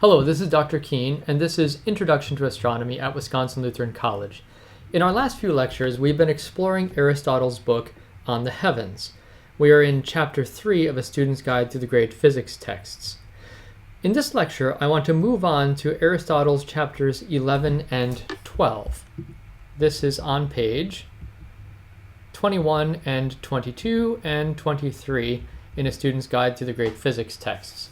Hello, this is Dr. Keene, and this is Introduction to Astronomy at Wisconsin Lutheran College. In our last few lectures, we've been exploring Aristotle's book On the Heavens. We are in Chapter 3 of A Student's Guide to the Great Physics Texts. In this lecture, I want to move on to Aristotle's chapters 11 and 12. This is on page 21 and 22 and 23 in A Student's Guide to the Great Physics Texts.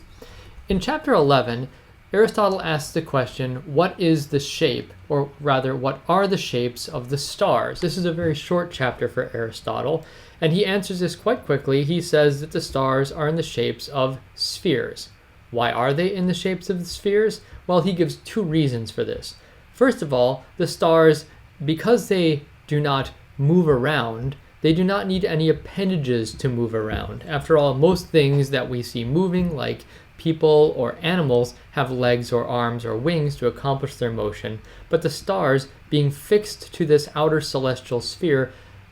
In chapter 11, Aristotle asks the question, what is the shape, or rather, what are the shapes of the stars? This is a very short chapter for Aristotle, and he answers this quite quickly. He says that the stars are in the shapes of spheres. Why are they in the shapes of the spheres? Well, he gives two reasons for this. First of all, the stars, because they do not move around, they do not need any appendages to move around. After all, most things that we see moving, like people or animals, have legs or arms or wings to accomplish their motion, but the stars, being fixed to this outer celestial sphere,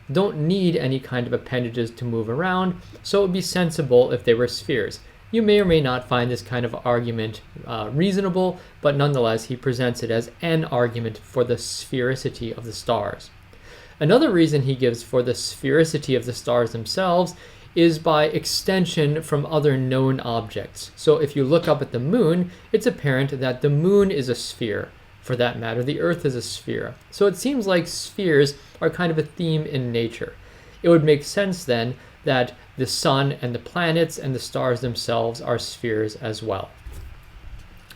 don't need any kind of appendages to move around, so it would be sensible if they were spheres. You may or may not find this kind of argument reasonable, but nonetheless he presents it as an argument for the sphericity of the stars. Another reason he gives for the sphericity of the stars themselves is by extension from other known objects. So if you look up at the moon, it's apparent that the moon is a sphere. For that matter, the Earth is a sphere. So it seems like spheres are kind of a theme in nature. It would make sense then that the sun and the planets and the stars themselves are spheres as well.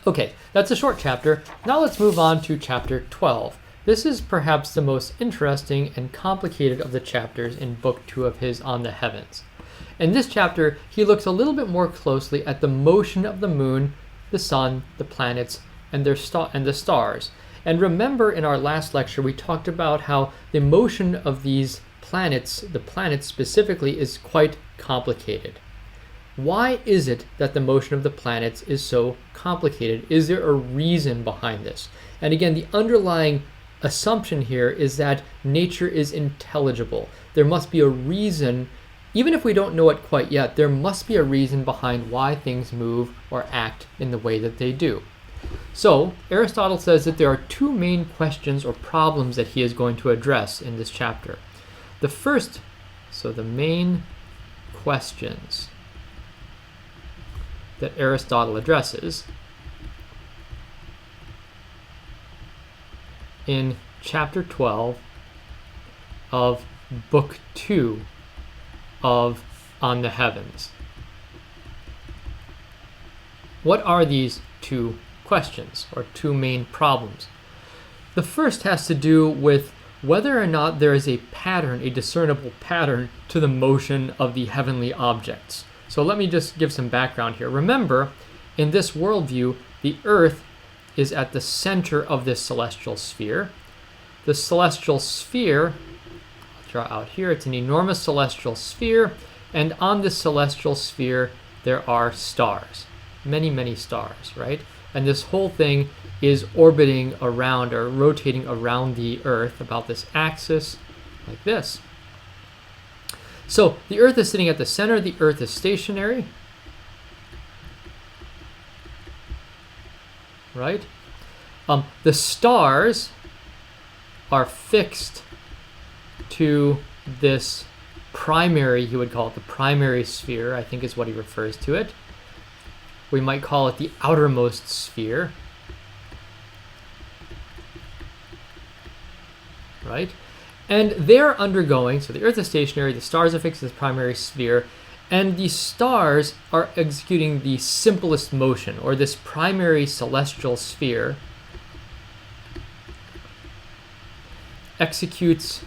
Okay, that's a short chapter. Now let's move on to chapter 12. This is perhaps the most interesting and complicated of the chapters in Book 2 of his On the Heavens. In this chapter, he looks a little bit more closely at the motion of the moon, the sun, the planets, and the stars. And remember, in our last lecture, we talked about how the motion of these planets, the planets specifically, is quite complicated. Why is it that the motion of the planets is so complicated? Is there a reason behind this? And again, the underlying assumption here is that nature is intelligible. There must be a reason. Even if we don't know it quite yet, there must be a reason behind why things move or act in the way that they do. So, Aristotle says that there are two main questions or problems that he is going to address in this chapter. The first, the main questions that Aristotle addresses in chapter 12 of Book 2 of On the Heavens. What are these two questions, or two main problems? The first has to do with whether or not there is a pattern, a discernible pattern, to the motion of the heavenly objects. So let me just give some background here. Remember, in this worldview, the Earth is at the center of this celestial sphere. The celestial sphere, draw out here, it's an enormous celestial sphere, and on this celestial sphere there are stars, many stars, right? And this whole thing is orbiting around, or rotating around the Earth about this axis, like this. So the Earth is sitting at the center, the Earth is stationary, right? The stars are fixed to this primary, he would call it the primary sphere, I think is what he refers to it. We might call it the outermost sphere, right? And they're undergoing, so the Earth is stationary, the stars are fixed to this primary sphere, and the stars are executing the simplest motion, or this primary celestial sphere executes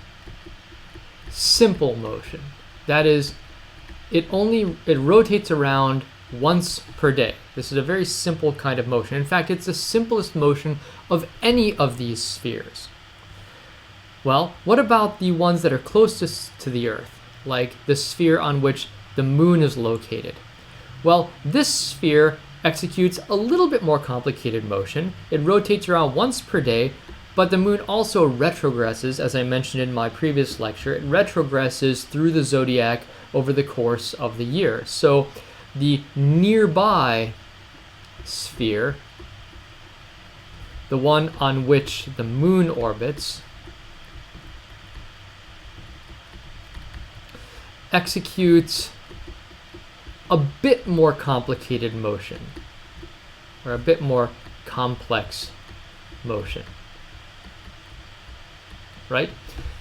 simple motion. That is, it rotates around once per day. This is a very simple kind of motion. In fact, it's the simplest motion of any of these spheres. Well, what about the ones that are closest to the Earth, like the sphere on which the moon is located? Well, this sphere executes a little bit more complicated motion. It rotates around once per day, but the moon also retrogresses, as I mentioned in my previous lecture. It retrogresses through the zodiac over the course of the year. So the nearby sphere the one on which the moon orbits, executes a bit more complicated motion, or a bit more complex motion, right?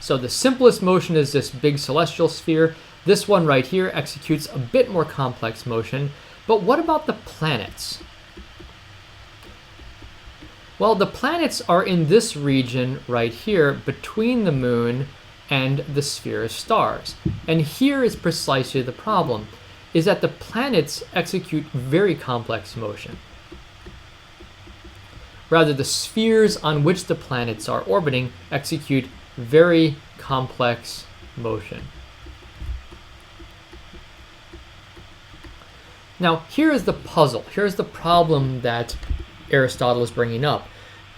So the simplest motion is this big celestial sphere. This one right here executes a bit more complex motion. But what about the planets? Well, the planets are in this region right here between the moon and the sphere of stars. And here is precisely the problem, is that the planets execute very complex motion. Rather, the spheres on which the planets are orbiting execute very complex motion. Now, here is the puzzle. Here's the problem that Aristotle is bringing up.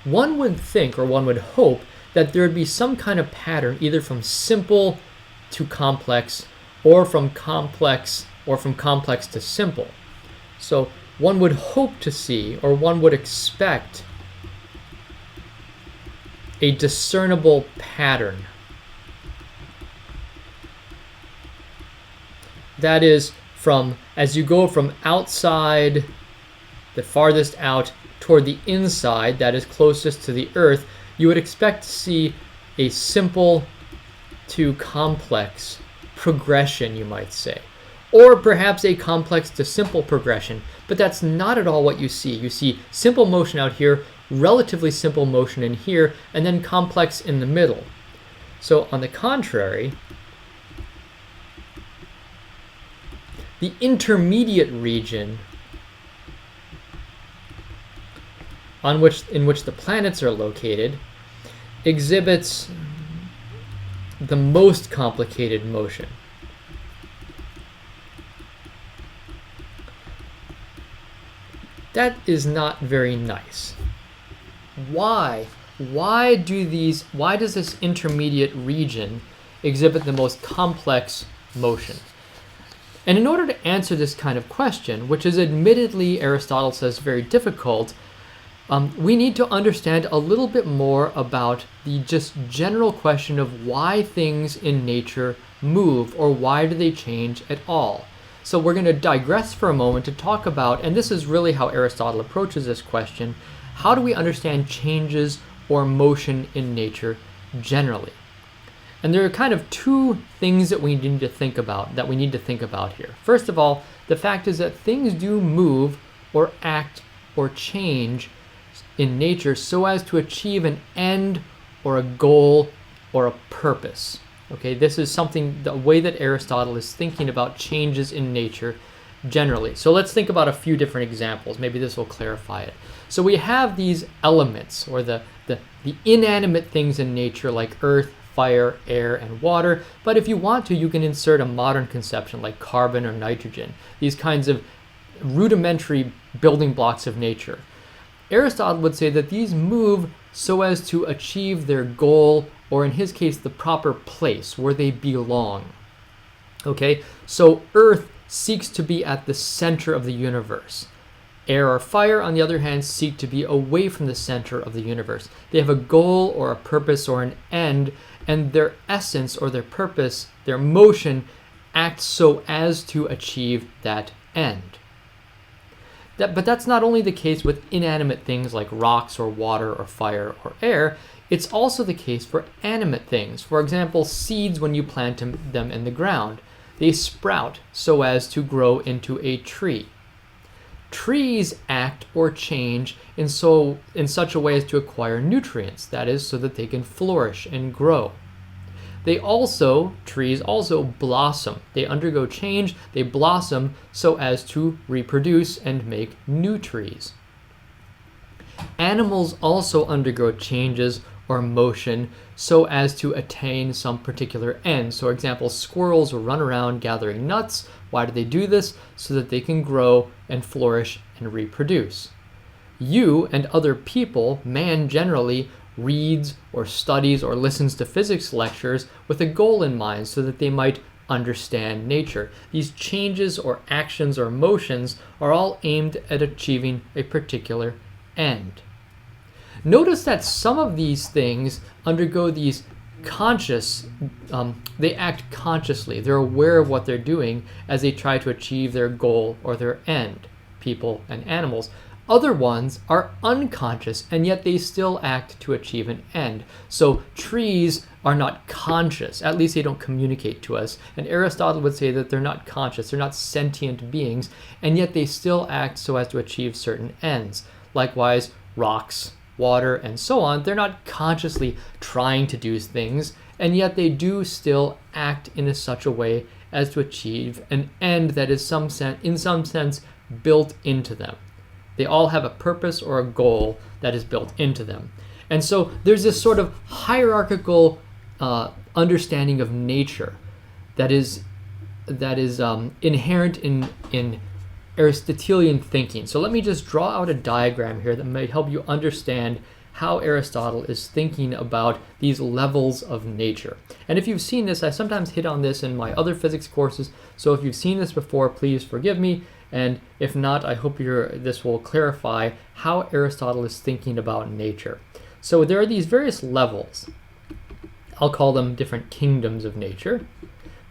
One would think, or one would hope, that there would be some kind of pattern, either from simple to complex, or from complex to simple. So one would hope to see, or one would expect, a discernible pattern. That is, as you go from outside, the farthest out, toward the inside, that is closest to the Earth, you would expect to see a simple to complex progression, you might say. Or perhaps a complex to simple progression, but that's not at all what you see. You see simple motion out here, relatively simple motion in here, and then complex in the middle. So on the contrary, the intermediate region in which the planets are located exhibits the most complicated motion. That is not very nice. Why? Why does this intermediate region exhibit the most complex motion? And in order to answer this kind of question, which is admittedly, Aristotle says, very difficult, we need to understand a little bit more about the just general question of why things in nature move, or why do they change at all. So we're going to digress for a moment to talk about, and this is really how Aristotle approaches this question, how do we understand changes or motion in nature generally? And there are kind of two things that we need to think about here. First of all, the fact is that things do move or act or change in nature so as to achieve an end or a goal or a purpose. Okay, this is the way that Aristotle is thinking about changes in nature generally. So let's think about a few different examples. Maybe this will clarify it. So we have these elements, or the inanimate things in nature like earth, fire, air, and water. But if you want to, you can insert a modern conception like carbon or nitrogen, these kinds of rudimentary building blocks of nature. Aristotle would say that these move so as to achieve their goal, or in his case, the proper place where they belong. Okay, so earth seeks to be at the center of the universe. Air or fire, on the other hand, seek to be away from the center of the universe. They have a goal or a purpose or an end, and their essence or their purpose, their motion, acts so as to achieve that end. But that's not only the case with inanimate things like rocks or water or fire or air, it's also the case for animate things. For example, seeds, when you plant them in the ground, they sprout so as to grow into a tree. Trees act or change in such a way as to acquire nutrients, that is, so that they can flourish and grow. Trees also blossom. They undergo change, they blossom so as to reproduce and make new trees. Animals also undergo changes or motion so as to attain some particular end. So, for example, squirrels will run around gathering nuts. Why do they do this? So that they can grow and flourish and reproduce. You and other people, man generally, reads or studies or listens to physics lectures with a goal in mind so that they might understand nature. These changes or actions or motions are all aimed at achieving a particular end. notice that some of these things undergo these conscious, they act consciously. They're aware of what they're doing as they try to achieve their goal or their end, people and animals. Other ones are unconscious, and yet they still act to achieve an end. So trees are not conscious, at least they don't communicate to us. And Aristotle would say that they're not conscious, they're not sentient beings, and yet they still act so as to achieve certain ends. Likewise, rocks, water, and so on, they're not consciously trying to do things, and yet they do still act in such a way as to achieve an end that is in some sense built into them. They all have a purpose or a goal that is built into them. And so there's this sort of hierarchical understanding of nature that is inherent in Aristotelian thinking. So let me just draw out a diagram here that might help you understand how Aristotle is thinking about these levels of nature. And if you've seen this, I sometimes hit on this in my other physics courses, so if you've seen this before, please forgive me. And if not, I hope this will clarify how Aristotle is thinking about nature. So there are these various levels. I'll call them different kingdoms of nature.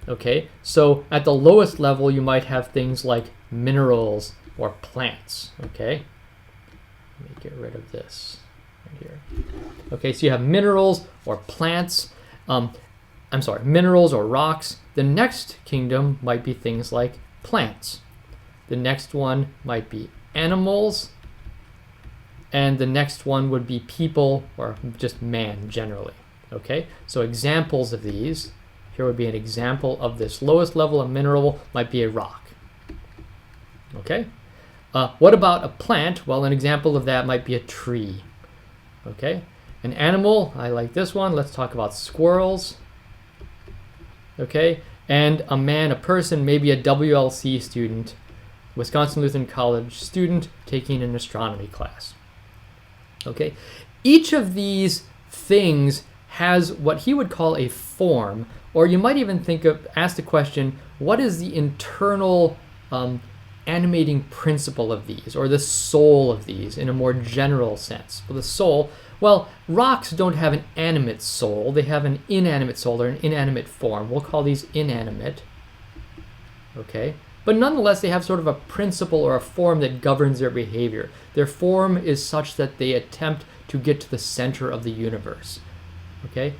Okay, so at the lowest level, you might have things like minerals or plants. Okay, let me get rid of this right here. Okay, so you have minerals or plants. Minerals or rocks. The next kingdom might be things like plants. The next one might be animals, and the next one would be people or just man generally. Okay, so examples of these, here would be an example of this lowest level of mineral might be a rock. Okay, what about a plant? Well, an example of that might be a tree. Okay, an animal, I like this one, let's talk about squirrels. Okay, and a man, a person, maybe a WLC student, Wisconsin Lutheran College student taking an astronomy class. Okay, each of these things has what he would call a form, or you might even ask the question, what is the internal animating principle of these, or the soul of these in a more general sense? Well, the soul, well, rocks don't have an animate soul, they have an inanimate soul, or an inanimate form. We'll call these inanimate. Okay, but nonetheless, they have sort of a principle or a form that governs their behavior. Their form is such that they attempt to get to the center of the universe. Okay,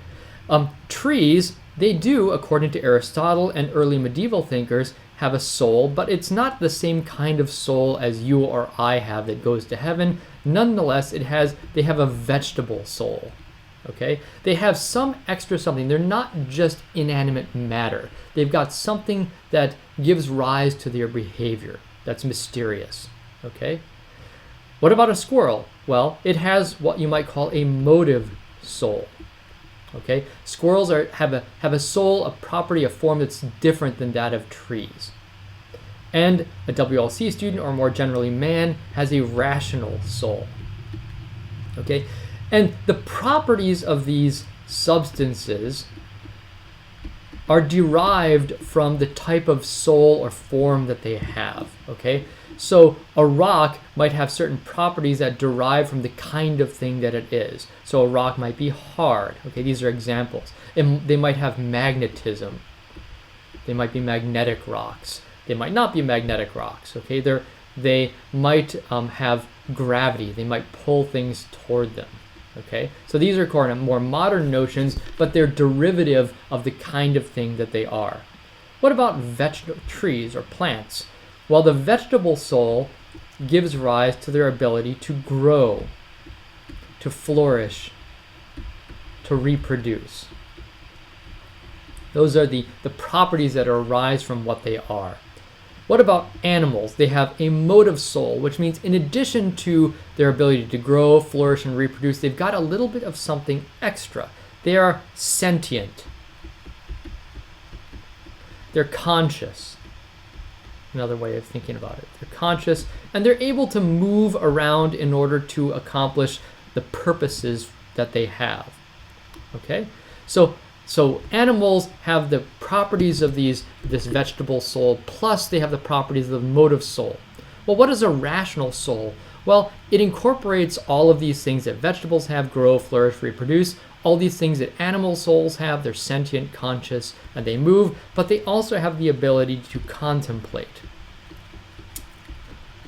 trees, they do, according to Aristotle and early medieval thinkers, have a soul, but it's not the same kind of soul as you or I have that goes to heaven. Nonetheless, they have a vegetable soul. Okay, they have some extra something. They're not just inanimate matter. They've got something that gives rise to their behavior that's mysterious. Okay, what about a squirrel? Well, it has what you might call a motive soul. Okay, squirrels have a soul, a property, a form that's different than that of trees. And a WLC student, or more generally man, has a rational soul. Okay, and the properties of these substances are derived from the type of soul or form that they have. Okay, so a rock might have certain properties that derive from the kind of thing that it is. So a rock might be hard. Okay, these are examples. And they might have magnetism. They might be magnetic rocks. They might not be magnetic rocks. Okay, they might have gravity. They might pull things toward them. Okay, so these are kind of more modern notions, but they're derivative of the kind of thing that they are. What about trees or plants? Well, the vegetable soul gives rise to their ability to grow, to flourish, to reproduce. Those are the properties that arise from what they are. What about animals? They have a motive soul, which means in addition to their ability to grow, flourish, and reproduce, they've got a little bit of something extra. They are sentient. They're conscious. Another way of thinking about it. They're conscious, and they're able to move around in order to accomplish the purposes that they have. Okay? So animals have the properties of this vegetable soul, plus they have the properties of the motive soul. Well, what is a rational soul? Well, it incorporates all of these things that vegetables have: grow, flourish, reproduce, all these things that animal souls have. They're sentient, conscious, and they move, but they also have the ability to contemplate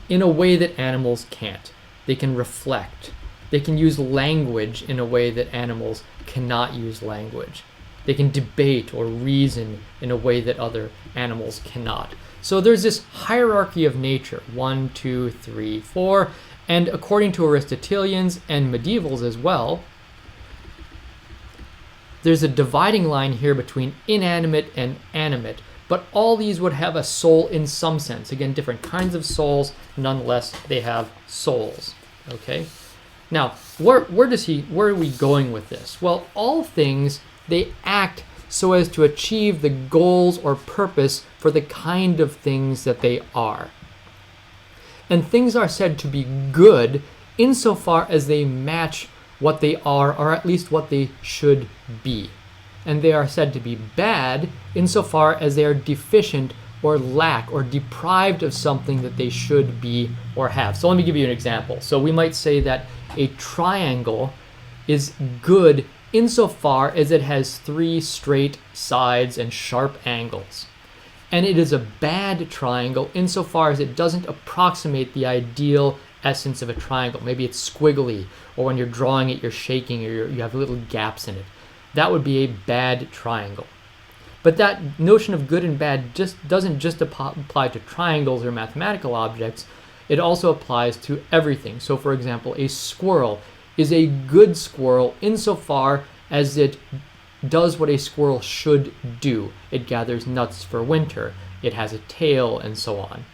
in a way that animals can't. They can reflect. They can use language in a way that animals cannot use language. They can debate or reason in a way that other animals cannot. So there's this hierarchy of nature, 1, 2, 3, 4, and according to Aristotelians and medievals as well, there's a dividing line here between inanimate and animate, but all these would have a soul in some sense. Again, different kinds of souls, nonetheless, they have souls, okay? Now, where are we going with this? Well, all things, they act so as to achieve the goals or purpose for the kind of things that they are. And things are said to be good insofar as they match what they are, or at least what they should be. And they are said to be bad insofar as they are deficient or lack or deprived of something that they should be or have. So let me give you an example. So we might say that a triangle is good insofar as it has 3 straight sides and sharp angles. And it is a bad triangle insofar as it doesn't approximate the ideal essence of a triangle. Maybe it's squiggly, or when you're drawing it, you're shaking, or you have little gaps in it. That would be a bad triangle. But that notion of good and bad doesn't just apply to triangles or mathematical objects. It also applies to everything. So for example, a squirrel is a good squirrel insofar as it does what a squirrel should do. It gathers nuts for winter. It has a tail, and so on.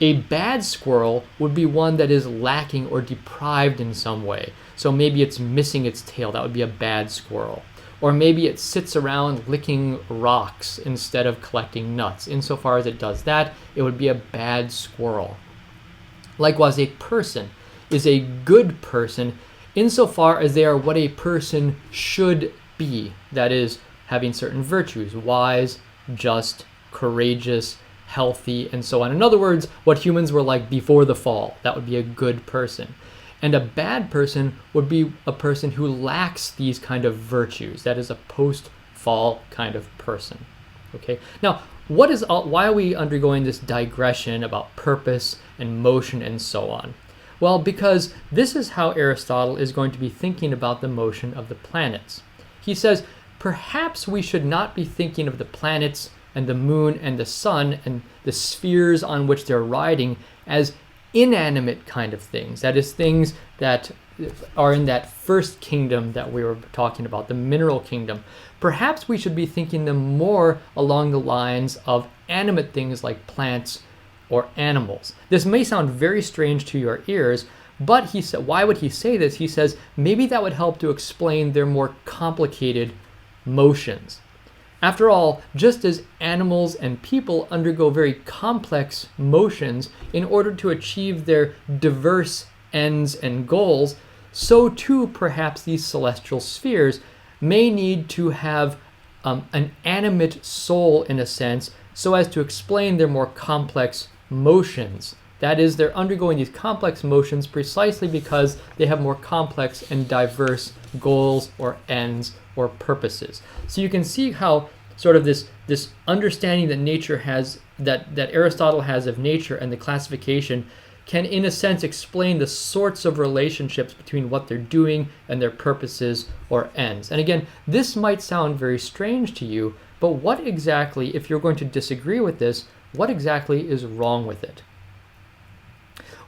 A bad squirrel would be one that is lacking or deprived in some way. So maybe it's missing its tail. That would be a bad squirrel. Or maybe it sits around licking rocks instead of collecting nuts. Insofar as it does that, it would be a bad squirrel. Likewise, a person is a good person insofar as they are what a person should be. That is, having certain virtues: wise, just, courageous, healthy, and so on. In other words, what humans were like before the fall. That would be a good person. And a bad person would be a person who lacks these kind of virtues. That is a post-fall kind of person. Okay. Now, why are we undergoing this digression about purpose and motion and so on? Well, because this is how Aristotle is going to be thinking about the motion of the planets. He says, perhaps we should not be thinking of the planets and the moon and the sun and the spheres on which they're riding as inanimate kind of things. That is, things that are in that first kingdom that we were talking about, the mineral kingdom. Perhaps we should be thinking them more along the lines of animate things like plants or animals. This may sound very strange to your ears, but he said, why would he say this? He says maybe that would help to explain their more complicated motions. After all, just as animals and people undergo very complex motions in order to achieve their diverse ends and goals, so too perhaps these celestial spheres may need to have an animate soul in a sense, so as to explain their more complex motions. That is, they're undergoing these complex motions precisely because they have more complex and diverse goals or ends or purposes. So you can see how sort of this understanding that nature has, that Aristotle has of nature and the classification can in a sense explain the sorts of relationships between what they're doing and their purposes or ends. And again, this might sound very strange to you, but what exactly, if you're going to disagree with this, what exactly is wrong with it?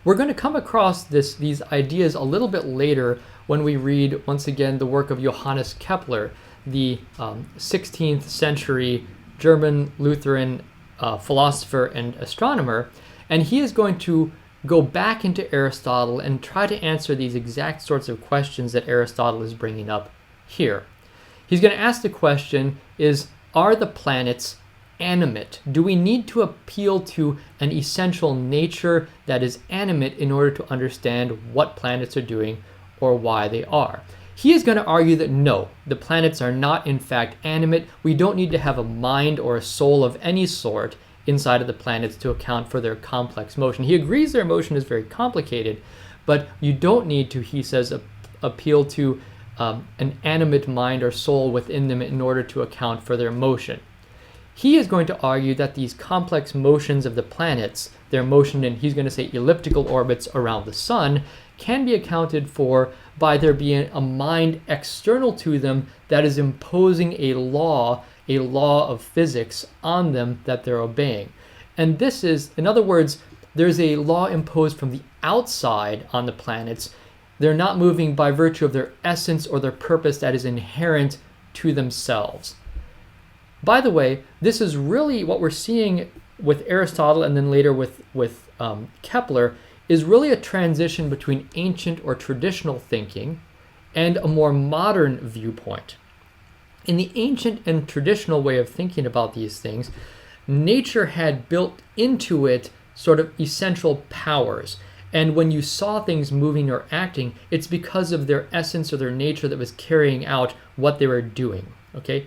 We're going to come across these ideas a little bit later when we read, once again, the work of Johannes Kepler, the 16th century German Lutheran philosopher and astronomer. And he is going to go back into Aristotle and try to answer these exact sorts of questions that Aristotle is bringing up here. He's going to ask the question, are the planets animate? Do we need to appeal to an essential nature that is animate in order to understand what planets are doing or why they are? He is going to argue that no, the planets are not in fact animate. We don't need to have a mind or a soul of any sort inside of the planets to account for their complex motion. He agrees their motion is very complicated, but you don't need to, he says, appeal to an animate mind or soul within them in order to account for their motion. He is going to argue that these complex motions of the planets, their motion in, he's going to say, elliptical orbits around the sun, can be accounted for by there being a mind external to them that is imposing a law of physics on them that they're obeying. And this is, in other words, there's a law imposed from the outside on the planets. They're not moving by virtue of their essence or their purpose that is inherent to themselves. By the way, this is really what we're seeing with Aristotle and then later with Kepler, is really a transition between ancient or traditional thinking and a more modern viewpoint. In the ancient and traditional way of thinking about these things, nature had built into it sort of essential powers. And when you saw things moving or acting, it's because of their essence or their nature that was carrying out what they were doing. Okay?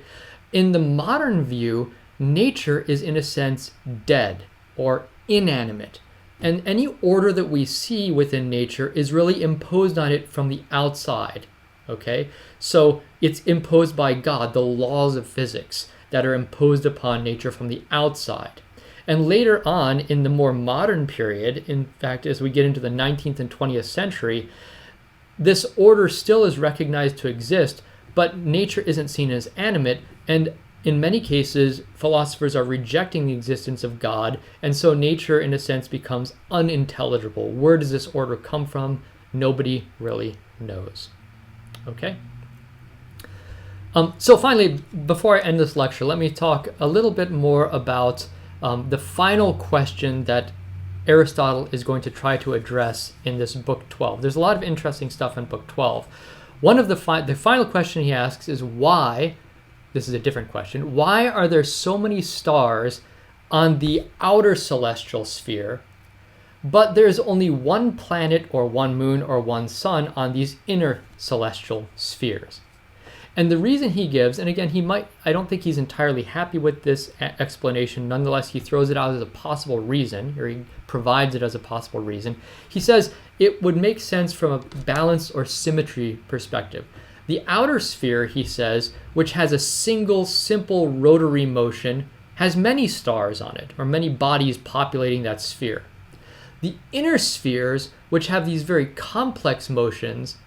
In the modern view, nature is in a sense dead or inanimate. And any order that we see within nature is really imposed on it from the outside. Okay? So it's imposed by God, the laws of physics that are imposed upon nature from the outside. And later on, in the more modern period, in fact, as we get into the 19th and 20th century, this order still is recognized to exist, but nature isn't seen as animate, and in many cases, philosophers are rejecting the existence of God, and so nature, in a sense, becomes unintelligible. Where does this order come from? Nobody really knows. Okay? So finally, before I end this lecture, let me talk a little bit more about the final question that Aristotle is going to try to address in this book 12. There's a lot of interesting stuff in book 12. One of the final question he asks is why, this is a different question, why are there so many stars on the outer celestial sphere, but there's only one planet or one moon or one sun on these inner celestial spheres? And the reason he gives, and again, I don't think he's entirely happy with this explanation. Nonetheless, he throws it out as a possible reason, or he provides it as a possible reason. He says it would make sense from a balance or symmetry perspective. The outer sphere, he says, which has a single simple rotary motion, has many stars on it, or many bodies populating that sphere. The inner spheres, which have these very complex motions,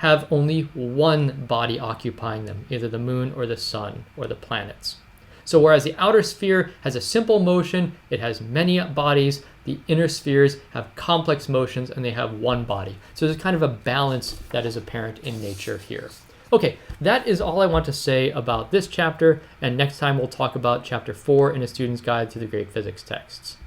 have only one body occupying them, either the moon or the sun or the planets. So whereas the outer sphere has a simple motion, it has many bodies, the inner spheres have complex motions and they have one body. So there's kind of a balance that is apparent in nature here. Okay, that is all I want to say about this chapter, and next time we'll talk about chapter 4 in A Student's Guide to the Great Physics Texts.